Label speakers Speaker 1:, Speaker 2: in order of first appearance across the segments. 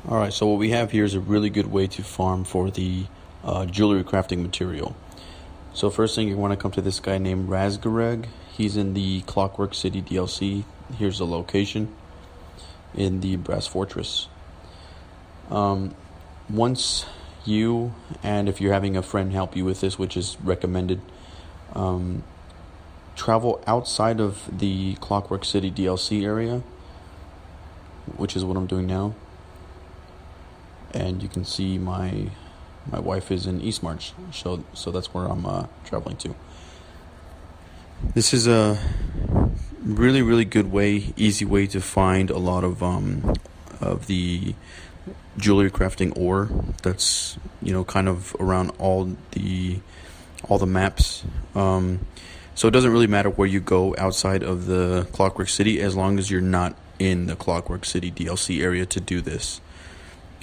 Speaker 1: Alright, so what we have here is a really good way to farm for the jewelry crafting material. So first thing, you want to come to this guy named Razgareg. He's in the Clockwork City DLC. Here's the location in the Brass Fortress. Once you, and if you're having a friend help you with this, which is recommended, travel outside of the Clockwork City DLC area, which is what I'm doing now. And you can see my wife is in East March, so that's where I'm traveling to. This is a really good way, easy way to find a lot of the jewelry crafting ore that's kind of around all the maps. So it doesn't really matter where you go outside of the Clockwork City, as long as you're not in the Clockwork City DLC area to do this.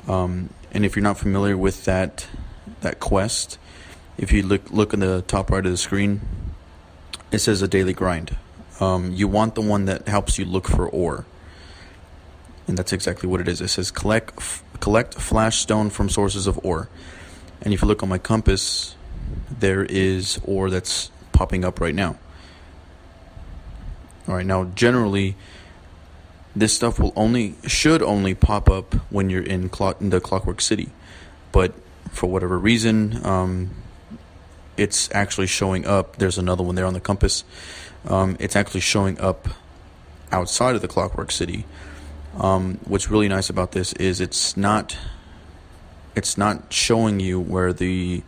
Speaker 1: And if you're not familiar with that quest, if you look in the top right of the screen, it says a daily grind. You want the one that helps you look for ore, and that's exactly what it is. It says collect flash stone from sources of ore, and if you look on my compass, there is ore that's popping up right now. All right, now generally, this stuff should only pop up when you're in the Clockwork City, but for whatever reason, it's actually showing up. There's another one there on the compass. It's actually showing up outside of the Clockwork City. What's really nice about this is it's not showing you where the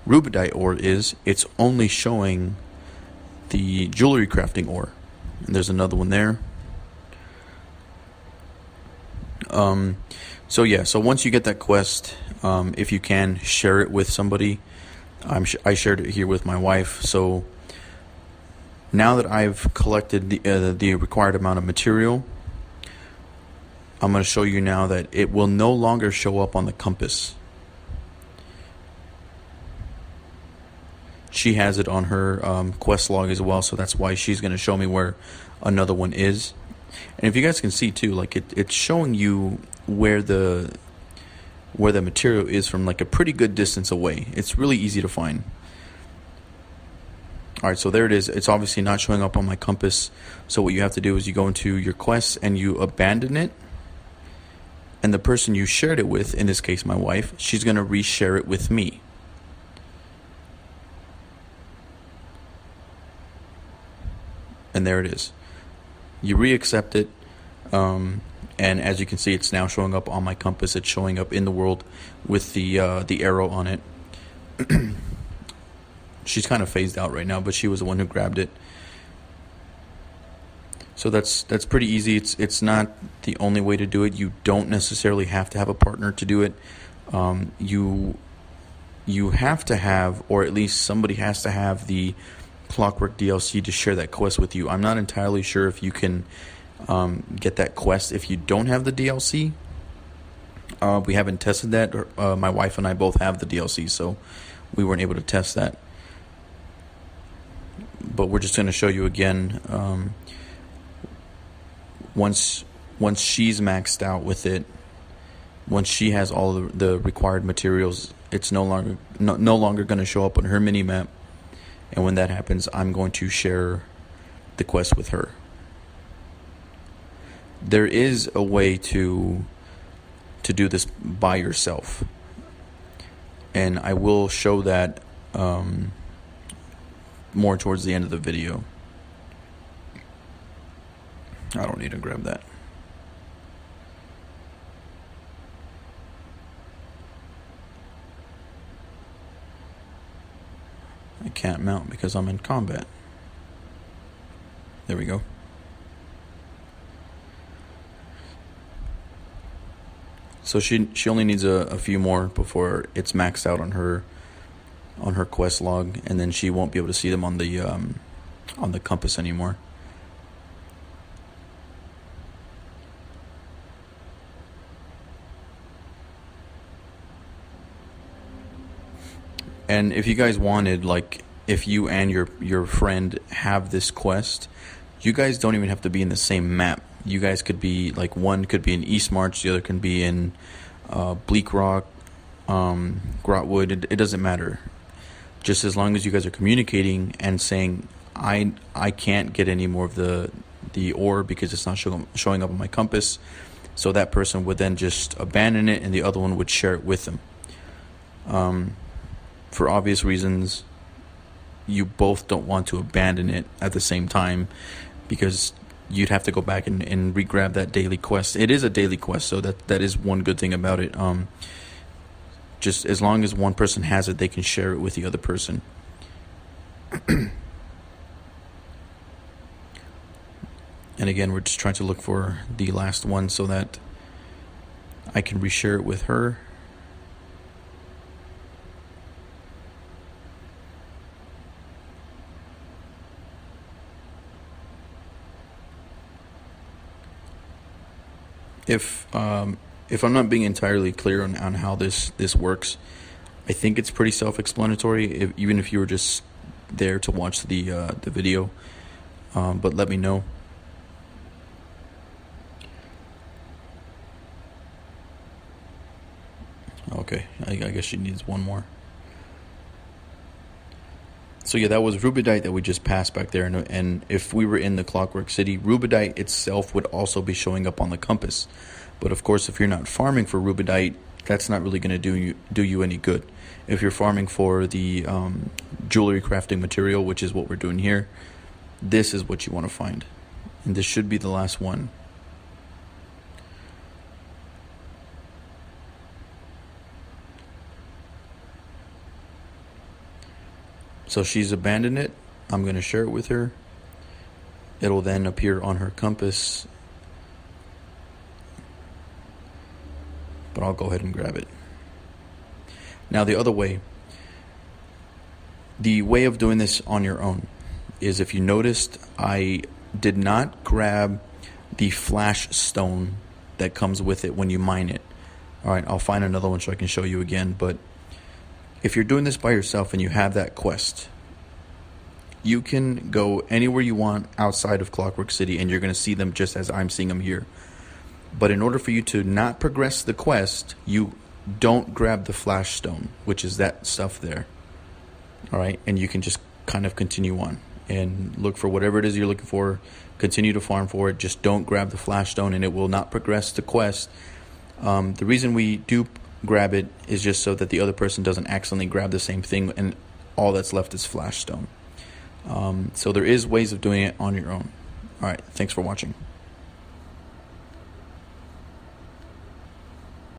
Speaker 1: rubidite ore is. It's only showing the jewelry crafting ore. And there's another one there. So once you get that quest, if you can, share it with somebody. I shared it here with my wife. So now that I've collected the required amount of material, I'm going to show you now that it will no longer show up on the compass. She has it on her quest log as well, so that's why she's going to show me where another one is. And if you guys can see too, like it's showing you where the material is from like a pretty good distance away. It's really easy to find. Alright, so there it is. It's obviously not showing up on my compass. So what you have to do is you go into your quests and you abandon it. And the person you shared it with, in this case my wife, she's going to reshare it with me. And there it is. You re-accept it, and as you can see, it's now showing up on my compass. It's showing up in the world with the arrow on it. She's kind of phased out right now, but she was the one who grabbed it. So that's pretty easy. It's not the only way to do it. You don't necessarily have to have a partner to do it. You have to have, or at least somebody has to have the Clockwork DLC to share that quest with you. I'm not entirely sure if you can get that quest if you don't have the DLC. We haven't tested that. My wife and I both have the DLC, so we weren't able to test that. But we're just going to show you again. Once she's maxed out with it, once she has all the required materials, it's no longer going to show up on her mini map. And when that happens, I'm going to share the quest with her. There is a way to do this by yourself, and I will show that more towards the end of the video. I don't need to grab that. I can't mount because I'm in combat. There we go. So she only needs a few more before it's maxed out on her quest log, and then she won't be able to see them on the compass anymore. And if you guys wanted, like, if you and your friend have this quest, you guys don't even have to be in the same map. You guys could be, like, one could be in East March, the other can be in bleak rock, grotwood. It doesn't matter. Just as long as you guys are communicating and saying, I can't get any more of the ore because it's not showing up on my compass. So that person would then just abandon it, and the other one would share it with them. For obvious reasons, you both don't want to abandon it at the same time, because you'd have to go back and re-grab that daily quest. It is a daily quest, so that is one good thing about it. Just as long as one person has it, they can share it with the other person. And again, we're just trying to look for the last one so that I can reshare it with her. If I'm not being entirely clear on how this works, I think it's pretty self-explanatory, even if you were just there to watch the video. But let me know. Okay, I guess she needs one more. So yeah, that was rubidite that we just passed back there, and if we were in the Clockwork City, rubidite itself would also be showing up on the compass. But of course, if you're not farming for rubidite, that's not really going to do you any good. If you're farming for the jewelry crafting material, which is what we're doing here, this is what you want to find, and this should be the last one. So she's abandoned it. I'm going to share it with her. It'll then appear on her compass. But I'll go ahead and grab it. Now the other way. The way of doing this on your own is, if you noticed, I did not grab the flash stone that comes with it when you mine it. Alright, I'll find another one so I can show you again, but if you're doing this by yourself and you have that quest, you can go anywhere you want outside of Clockwork City and you're going to see them just as I'm seeing them here. But in order for you to not progress the quest, you don't grab the flash stone, which is that stuff there. Alright, and you can just kind of continue on and look for whatever it is you're looking for, continue to farm for it, just don't grab the flash stone and it will not progress the quest. The reason we do grab it is just so that the other person doesn't accidentally grab the same thing and all that's left is flash stone. So there is ways of doing it on your own. Alright, thanks for watching.